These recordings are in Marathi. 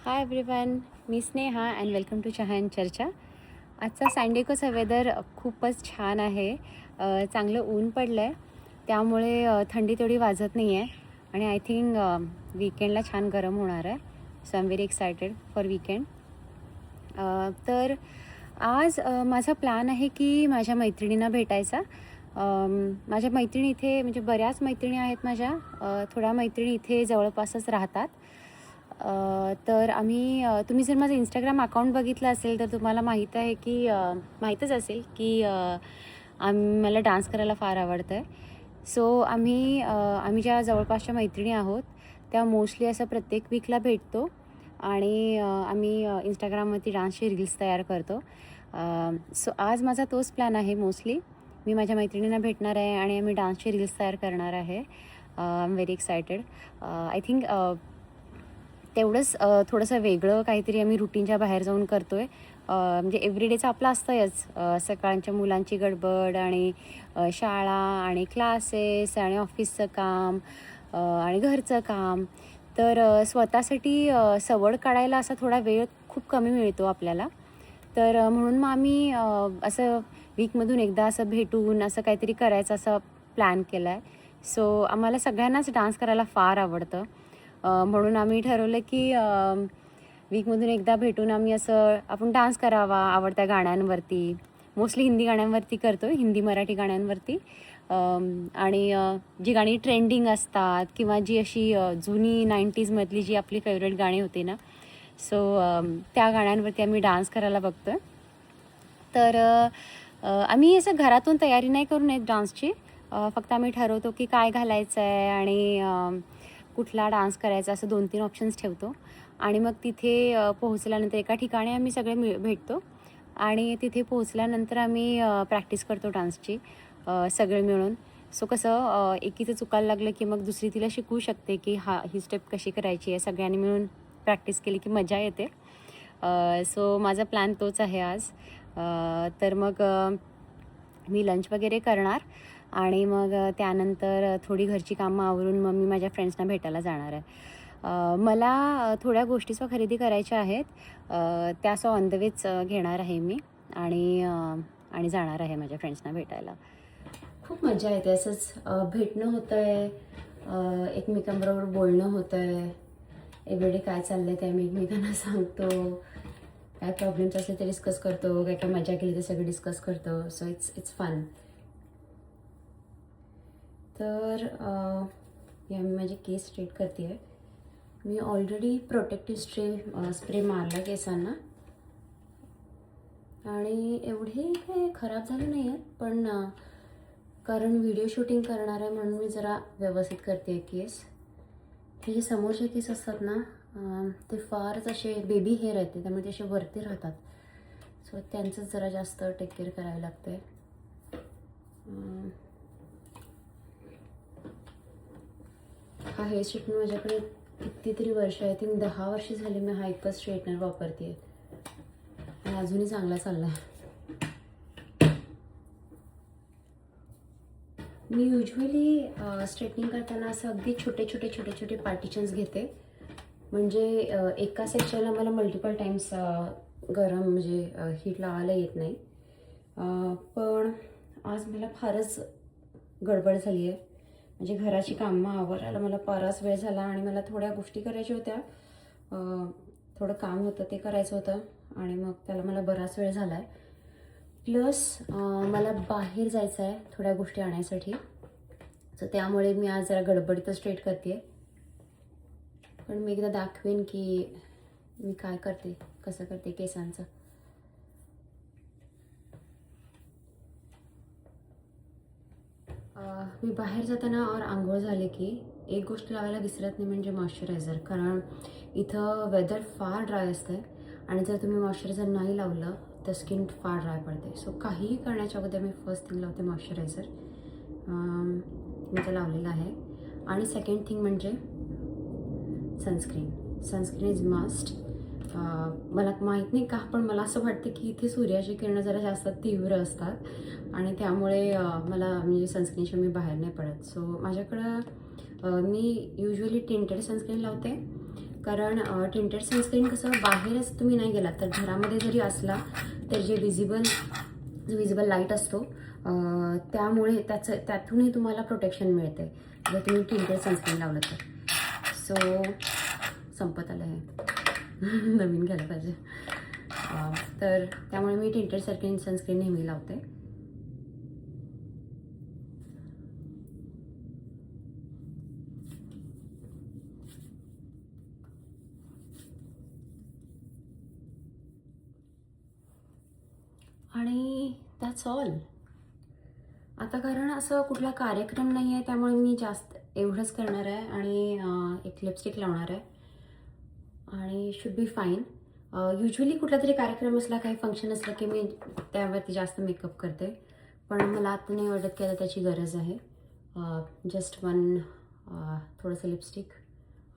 हाय एव्हरीवन, मी Sneha and welcome to Chaha and Charcha. आजचा सॅनडिएगोचा वेदर खूपच छान आहे. चांगलं ऊन पडलं आहे, त्यामुळे थंडी तेवढी वाजत नाही आहे आणि आय थिंक वीकेंडला छान गरम होणार आहे. So I am very excited for weekend. तर आज माझा प्लॅन आहे की माझ्या मैत्रिणींना भेटायचा. माझ्या मैत्रिणी इथे म्हणजे बऱ्याच मैत्रिणी आहेत माझ्या. थोड्या मैत्रिणी इथे जवळपासच राहतात. तर आम्ही तुम्ही जर माझं इंस्टाग्राम अकाउंट बघितलं असेल तर तुम्हाला माहीतच असेल की मला डान्स करायला फार आवडतं आहे. सो आम्ही ज्या जवळपासच्या मैत्रिणी आहोत त्या मोस्टली असं प्रत्येक वीकला भेटतो आणि आम्ही इंस्टाग्रामवरती डान्सचे रील्स तयार करतो. सो आज माझा तोच प्लॅन आहे. मोस्टली मी माझ्या मैत्रिणींना भेटणार आहे आणि आम्ही डान्सचे रील्स तयार करणार आहे. I am very excited. I think तेवढंच थोडंसं वेगळं काहीतरी आम्ही रुटीनच्या बाहेर जाऊन करतो आहे. म्हणजे एव्हरीडेचं आपलं असतंच, सकाळच्या मुलांची गडबड आणि शाळा आणि क्लासेस आणि ऑफिसचं काम आणि घरचं काम. तर स्वतःसाठी सवड काढायला असा थोडा वेळ खूप कमी मिळतो आपल्याला. तर म्हणून मग आम्ही असं वीकमधून एकदा असं भेटून असं काहीतरी करायचं असं प्लॅन केला आहे. सो आम्हाला सगळ्यांनाच डान्स करायला फार आवडतं. म्हणून आम्ही ठरवलं की वीकमधून एकदा भेटून आम्ही असं आपण डान्स करावा आवडत्या गाण्यांवरती. मोस्टली हिंदी गाण्यांवरती करतो, हिंदी मराठी गाण्यांवरती. आणि जी गाणी ट्रेंडिंग असतात किंवा जी अशी जुनी 90sमधली जी आपली फेवरेट गाणी होती ना, सो त्या गाण्यांवरती आम्ही डान्स करायला बघतो आहे. तर आम्ही असं घरातून तयारी नाही करून येत डान्सची. फक्त आम्ही ठरवतो की काय घालायचं आहे आणि कुठला डान्स करायचा असं 2-3 ऑप्शन्स ठेवतो आणि मग तिथे पोहोचल्यानंतर एका ठिकाणी आम्ही सगळे भेटतो आणि तिथे पोहोचल्यानंतर आम्ही प्रॅक्टिस करतो डान्सची सगळे मिळून. सो कसं एकीचं चुकायला लागलं की मग दुसरी तिला शिकवू शकते की ही स्टेप कशी करायची आहे. सगळ्यांनी मिळून प्रॅक्टिस केली की मजा येते. सो माझा प्लॅन तोच आहे आज. तर मग मी लंच वगैरे करणार आणि मग त्यानंतर थोडी घरची कामं आवरून मग मी माझ्या फ्रेंड्सना भेटायला जाणार आहे. मला थोड्या गोष्टीचं खरेदी करायच्या आहेत. त्या असं ऑन द वेच घेणार आहे मी आणि जाणार आहे माझ्या फ्रेंड्सना भेटायला. खूप मजा येते असंच भेटणं होतं आहे, एकमेकांबरोबर बोलणं होतं आहे. एव्हरीडे काय चाललं आहे ते आम्ही एकमेकांना सांगतो. काय प्रॉब्लेम्स असले ते डिस्कस करतो, काय काय मजा केली ते सगळं डिस्कस करतो. So it's fun. तर या मी माझे केस स्ट्रेट करते आहे. मी ऑलरेडी प्रोटेक्टिव्ह स्प्रे मारला केसांना आणि एवढे काही खराब झाले नाही आहेत, पण कारण व्हिडिओ शूटिंग करणार आहे म्हणून मी जरा व्यवस्थित करते आहे केस. हे जे समोरचे केस असतात ना, ते फारच असे बेबी हेअर आहेत, त्यामुळे ते असे वरती राहतात. सो त्यांचंच जरा जास्त टेक केअर करायला लागतं आहे. हा हेअर स्ट्रेटनर माझ्याकडे कितीतरी वर्ष, आय थिंक 10 वर्ष झाली मी हा एकच स्ट्रेटनर वापरते आहे आणि अजूनही चांगला चालला आहे. मी युजली स्ट्रेटनिंग करताना असं अगदी छोटे छोटे पार्टिशन्स घेते, म्हणजे एका सेक्शनला मला मल्टिपल टाईम्स गरम म्हणजे हीट लावायला येत नाही. पण आज मला फारच गडबड झाली आहे. म्हणजे घराची कामं आवरायला मला बराच वेळ झाला आणि मला थोड्या गोष्टी करायच्या होत्या. थोडं काम होतं ते करायचं होतं आणि मग त्याला मला बराच वेळ झाला आहे. प्लस मला बाहेर जायचं आहे थोड्या गोष्टी आणायसाठी. सो त्यामुळे मी आज जरा गडबडीत स्ट्रेट करते आहे. पण मी एकदा दाखवेन की मी काय करते, कसं करते केसांचं. मी बाहेर जाताना और आंघोळ झाले की एक गोष्ट लावायला विसरत नाही, म्हणजे मॉइश्चरायझर. कारण इथं वेदर फार ड्राय असतं आहे आणि जर तुम्ही मॉइश्चरायझर नाही लावलं तर स्किन फार ड्राय पडते. सो काहीही करण्याच्या अगोदर मी फर्स्ट थिंग लावते मॉइश्चरायझर. मी ते लावलेलं आहे. आणि सेकंड थिंग म्हणजे सनस्क्रीन इज मस्ट. मला माहीत नाही का, पण मला असं वाटतं की इथे सूर्याची किरणं जरा जास्त तीव्र असतात आणि त्यामुळे मला म्हणजे सनस्क्रीनशिवाय मी बाहेर नाही पडत. सो माझ्याकडं मी युजली टिंटेड सनस्क्रीन लावते, कारण टिंटेड सनस्क्रीन कसं बाहेरच तुम्ही नाही गेलात तर घरामध्ये जरी असला तर जो विजिबल लाईट असतो त्यामुळे त्यातूनही तुम्हाला प्रोटेक्शन मिळते जर तुम्ही टिंटेड सनस्क्रीन लावलं तर. सो संपत आलं आहे नवीन घ्यायला पाहिजे. तर त्यामुळे मी टिंटेड सनस्क्रीन नेहमी लावते. आणि दॅट्स ऑल. आता कारण असं कुठला कार्यक्रम नाही आहे त्यामुळे मी जास्त एवढंच करणार आहे आणि एक लिपस्टिक लावणार आहे आणि शुड बी फाईन. युजली कुठला तरी कार्यक्रम असला काही फंक्शन असलं की मी त्यावरती जास्त मेकअप करते, पण मला आता नाही वाटत की आता त्याची गरज आहे. जस्ट वन थोडंसं लिपस्टिक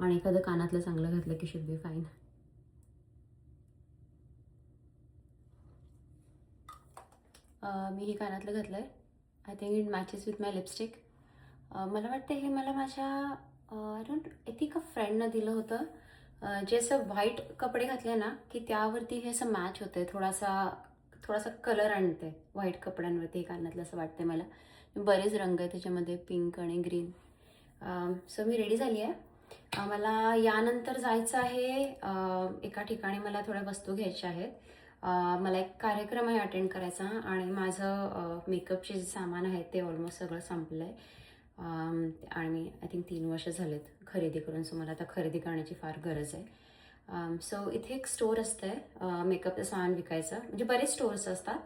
आणि एखादं कानातलं चांगलं घातलं की शुड बी फाईन. मी हे कानातलं घातलं आहे. I think it matches with my lipstick. मला वाटतं हे मला माझ्या आय डोंट एका फ्रेंडनं दिलं होतं. जे असं व्हाईट कपडे घातले ना की त्यावरती हे असं मॅच होतं आहे, थोडासा कलर आणते व्हाईट कपड्यांवरती हे कानातलं असं वाटतं मला. बरेच रंग आहे त्याच्यामध्ये, पिंक आणि ग्रीन. सो मी रेडी झाली आहे. मला यानंतर जायचं आहे एका ठिकाणी. मला थोड्या वस्तू घ्यायच्या आहेत. मला एक कार्यक्रम आहे अटेंड करायचा आणि माझं मेकअपचे जे सामान आहे ते ऑलमोस्ट सगळं संपलं आहे. आणि मी आय थिंक 3 वर्ष झालेत खरेदी करून. सो मला आता खरेदी करण्याची फार गरज आहे. सो इथे एक स्टोअर असतं मेकअपचं सामान विकायचं. म्हणजे बरेच स्टोअर्स असतात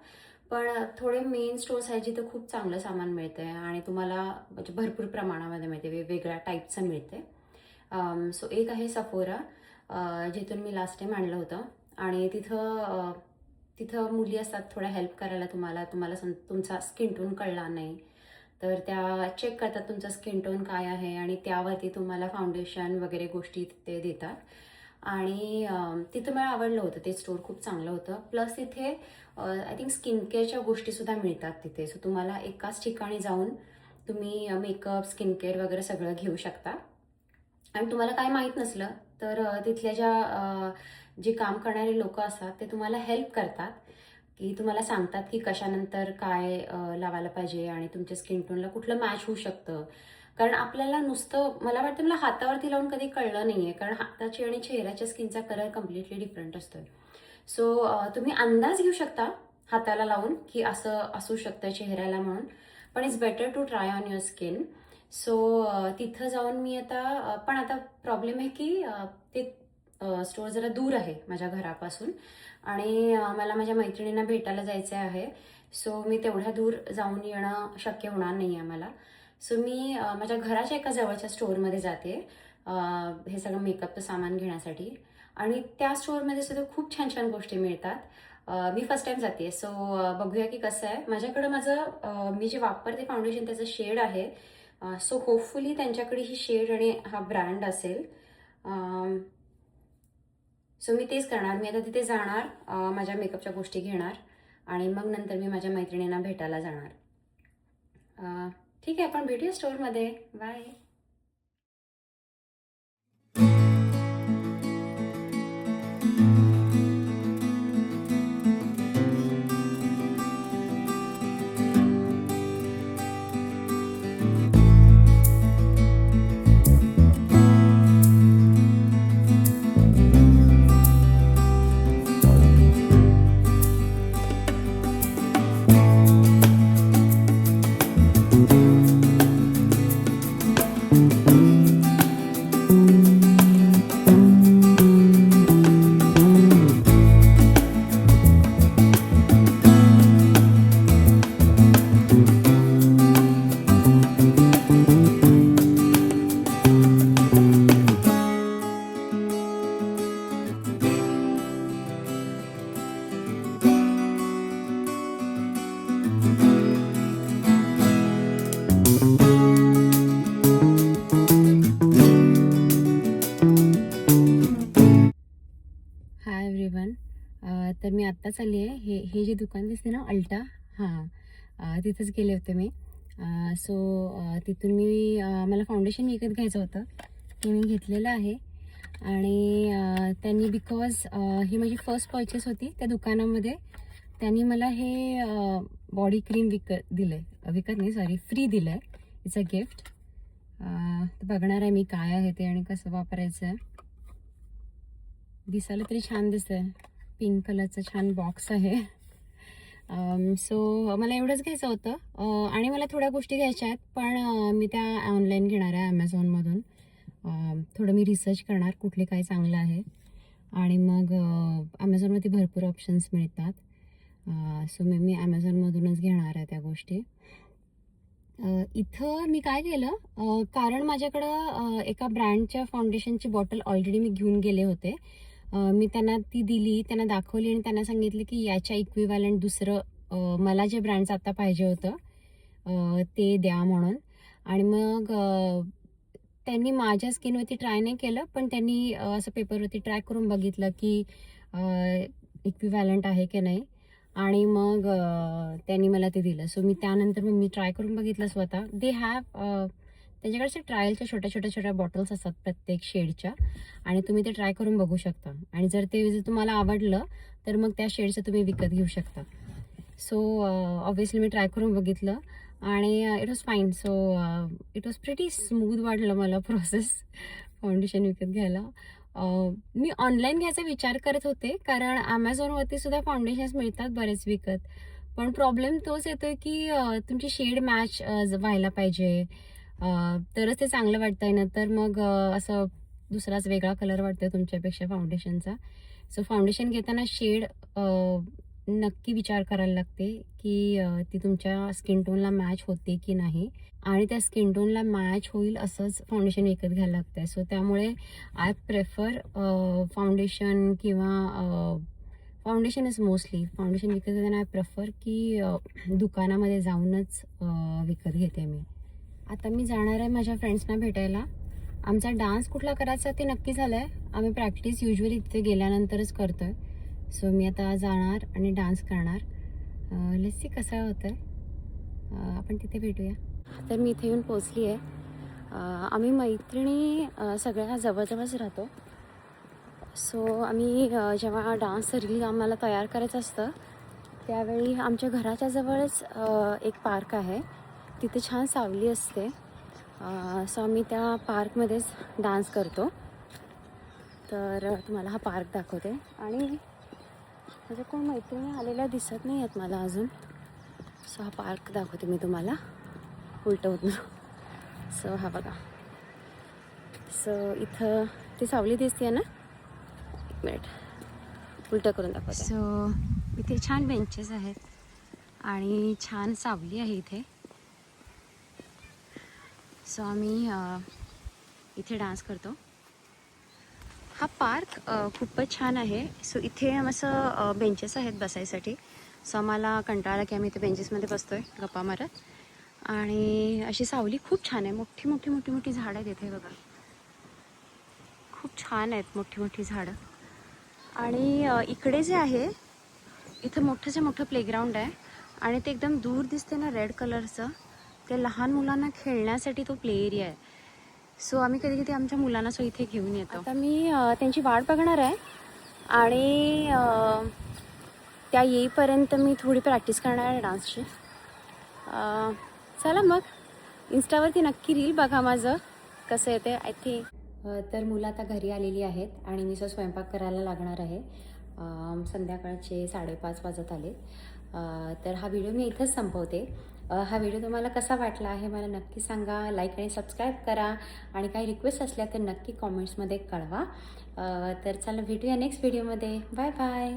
पण थोडे मेन स्टोअर्स आहेत जिथं खूप चांगलं सामान मिळतं आहे आणि तुम्हाला म्हणजे भरपूर प्रमाणामध्ये मिळते, वेगवेगळ्या टाईपचं मिळते. सो एक आहे सफोरा, जिथून मी लास्ट टाईम आणलं होतं. आणि तिथं मुली असतात थोड्या हेल्प करायला तुम्हाला तुमचा स्किन टोन कळला नाही तर त्या चेक करतात तुमचा स्किन टोन काय आहे आणि त्यावरती तुम्हाला फाउंडेशन वगैरे गोष्टी ते देतात. आणि तिथं मला आवडलं होतं, ते स्टोअर खूप चांगलं होतं. प्लस तिथे आय थिंक स्किन केअरच्या गोष्टीसुद्धा मिळतात तिथे. सो तुम्हाला एकाच ठिकाणी जाऊन तुम्ही मेकअप, स्किन केअर वगैरे सगळं घेऊ शकता. आणि तुम्हाला काय माहीत नसलं तर तिथल्या जे काम करणारे लोक असतात ते तुम्हाला हेल्प करतात की तुम्हाला सांगतात की कशानंतर काय लावायला पाहिजे आणि तुमच्या स्किन टोनला कुठलं मॅच होऊ शकतं. कारण आपल्याला नुसतं मला वाटतं मला हातावरती लावून कधी कळलं नाही आहे, कारण हाताची आणि चेहऱ्याच्या स्किनचा कलर कम्प्लिटली डिफरंट असतो. सो तुम्ही अंदाज घेऊ शकता हाताला लावून की असं असू शकतं चेहऱ्याला म्हणून, पण it's better to try on your skin. So तिथं जाऊन मी पण आता प्रॉब्लेम आहे की ते स्टोअर जरा दूर आहे माझ्या घरापासून आणि मला माझ्या मैत्रिणींना भेटायला जायचं आहे. सो मी तेवढ्या दूर जाऊन येणं शक्य होणार नाही आहे मला. सो मी माझ्या घराच्या एका जवळच्या स्टोअरमध्ये जाते हे सगळं मेकअपचं सामान घेण्यासाठी. आणि त्या स्टोअरमध्ये सुद्धा खूप छान छान गोष्टी मिळतात. मी फर्स्ट टाइम जाते. सो बघूया की कसं आहे. माझ्याकडं मी जे वापरते फाउंडेशन त्याचं शेड आहे. सो होपफुली त्यांच्याकडे ही शेड आणि हा ब्रँड असेल. सो मी तेच करणार. मी आता तिथे जाणार, माझ्या मेकअपच्या गोष्टी घेणार आणि मग नंतर मी माझ्या मैत्रिणींना भेटायला जाणार. ठीक आहे, आपण भेटूया स्टोअरमध्ये. बाय. Hi everyone. तर मी आत्ताच आली आहे. हे जे दुकान दिसते ना अल्टा, तिथंच गेले होते मी. सो तिथून मला फाउंडेशन विकत घ्यायचं होतं, ते मी घेतलेलं आहे. आणि त्यांनी बिकॉज ही माझी फर्स्ट परचेस होती त्या दुकानामध्ये, त्यांनी मला हे बॉडी क्रीम विकत नाही सॉरी फ्री दिलं आहे. It's a gift. बघणार आहे मी काय आहे ते आणि कसं वापरायचं आहे. दिसायला तरी छान दिसतंय. पिंक कलरचं छान बॉक्स आहे. सो मला एवढंच घ्यायचं होतं आणि मला थोड्या गोष्टी घ्यायच्या आहेत, पण मी त्या ऑनलाईन घेणार आहे ॲमेझॉनमधून. थोडं मी रिसर्च करणार कुठले काय चांगलं आहे आणि मग ॲमेझॉनवरती भरपूर ऑप्शन्स मिळतात. सो मी ॲमेझॉनमधूनच घेणार आहे त्या गोष्टी. इथं मी काय केलं, कारण माझ्याकडं एका ब्रँडच्या फाउंडेशनची बॉटल ऑलरेडी मी घेऊन गेले होते. मी त्यांना ती दिली, त्यांना दाखवली आणि त्यांना सांगितलं की याच्या इक्विव्हॅलंट दुसरं मला जे ब्रँडचं आत्ता पाहिजे होतं ते द्या म्हणून. आणि मग त्यांनी माझ्या स्किनवरती ट्राय नाही केलं, पण त्यांनी असं पेपरवरती ट्राय करून बघितलं की इक्विव्हॅलंट आहे की नाही, आणि मग त्यांनी मला ते दिलं. सो मी त्यानंतर मग मी ट्राय करून बघितलं स्वतः. दे हॅव त्यांच्याकडचे ट्रायलच्या छोट्या बॉटल्स असतात प्रत्येक शेडच्या, आणि तुम्ही ते ट्राय करून बघू शकता. आणि जर तुम्हाला आवडलं तर मग त्या शेडचं तुम्ही विकत घेऊ शकता. सो ऑब्व्हियसली मी ट्राय करून बघितलं आणि it was fine. So it was pretty smooth वाटलं मला प्रोसेस फाउंडेशन विकत घ्यायला. मी ऑनलाईन घ्यायचा विचार करत होते, कारण ॲमेझॉनवरती सुद्धा फाउंडेशन्स मिळतात बरेच विकत. पण प्रॉब्लेम तोच येतो की तुमची शेड मॅच व्हायला पाहिजे, तरच ते चांगलं वाटतंय. नंतर मग असं दुसराच वेगळा कलर वाटतोय तुमच्यापेक्षा फाउंडेशनचा. सो फाउंडेशन घेताना शेड नक्की विचार करायला लागते की ती तुमच्या स्किन टोनला मॅच होते की नाही, आणि त्या स्किन टोनला मॅच होईल असंच फाउंडेशन विकत घ्यायला लागतंय. सो त्यामुळे आय प्रेफर फाउंडेशन किंवा फाउंडेशन इज मोस्टली फाउंडेशन विकत घेताना आय प्रेफर की दुकानामध्ये जाऊनच विकत घेते मी. आता मी जाणार आहे माझ्या फ्रेंड्सना भेटायला. आमचा डान्स कुठला करायचा ते नक्की झालं आहे. आम्ही प्रॅक्टिस युजली तिथे गेल्यानंतरच करतो आहे. सो मी आता जाणार आणि डान्स करणार. लेट्स सी कसं होतं आहे. आपण तिथे भेटूया. तर मी इथे येऊन पोचली आहे. आम्ही मैत्रिणी सगळ्या जवळजवळच राहतो. सो आम्ही जेव्हा डान्सचं रील आम्हाला तयार करायचं असतं त्यावेळी आमच्या घराच्या जवळच एक पार्क आहे, तिथे छान सावली असते. सो आम्ही त्या पार्कमध्येच डान्स करतो. तर तुम्हाला हा पार्क दाखवते. आणि माझ्या कोण मैत्रिणी आलेल्या दिसत नाही आहेत मला अजून. सो हा पार्क दाखवते मी तुम्हाला उलटवून. सो हा बघा. सो इथं ती सावली दिसते ना, एक मिनिट उलटं करून दाखवते. सो इथे छान बेंचेस आहेत आणि छान सावली आहे इथे. सो आम्ही इथे डान्स करतो. हा पार्क खूपच छान आहे. सो इथे असं बेंचेस आहेत बसायसाठी. सो आम्हाला कंटाळा की आम्ही इथे बेंचेसमध्ये बसतोय गप्पा मारत. आणि अशी सावली खूप छान आहे. मोठी मोठी मोठी मोठी झाडं आहेत इथे बघा. खूप छान आहेत मोठी मोठी झाडं. आणि इकडे जे आहे इथं मोठंच्या मोठं प्लेग्राऊंड आहे, आणि ते एकदम दूर दिसते ना रेड कलरचं, ते लहान मुलांना खेळण्यासाठी तो प्ले एरिया आहे. सो आम्ही कधी कधी आमच्या मुलांना सो इथे घेऊन येतो. आता मी त्यांची वाट बघणार आहे, आणि त्या येईपर्यंत मी थोडी प्रॅक्टिस करणार आहे डान्सची. चला मग इन्स्टावरती नक्की रील बघा माझं कसं येते. आय थिंक तर मुलं आता घरी आलेली आहेत आणि मी स्वयंपाक करायला लागणार आहे. संध्याकाळचे 5:30 वाजत आले. तर हा व्हिडिओ मी इथंच संपवते. हा व्हिडिओ तुम्हाला कसा वाटला आहे मला नक्की सांगा. लाईक आणि सबस्क्राईब करा, आणि काही रिक्वेस्ट असल्या तर नक्की कॉमेंट्समध्ये कळवा. तर चला भेटूया नेक्स्ट व्हिडिओमध्ये. Bye bye.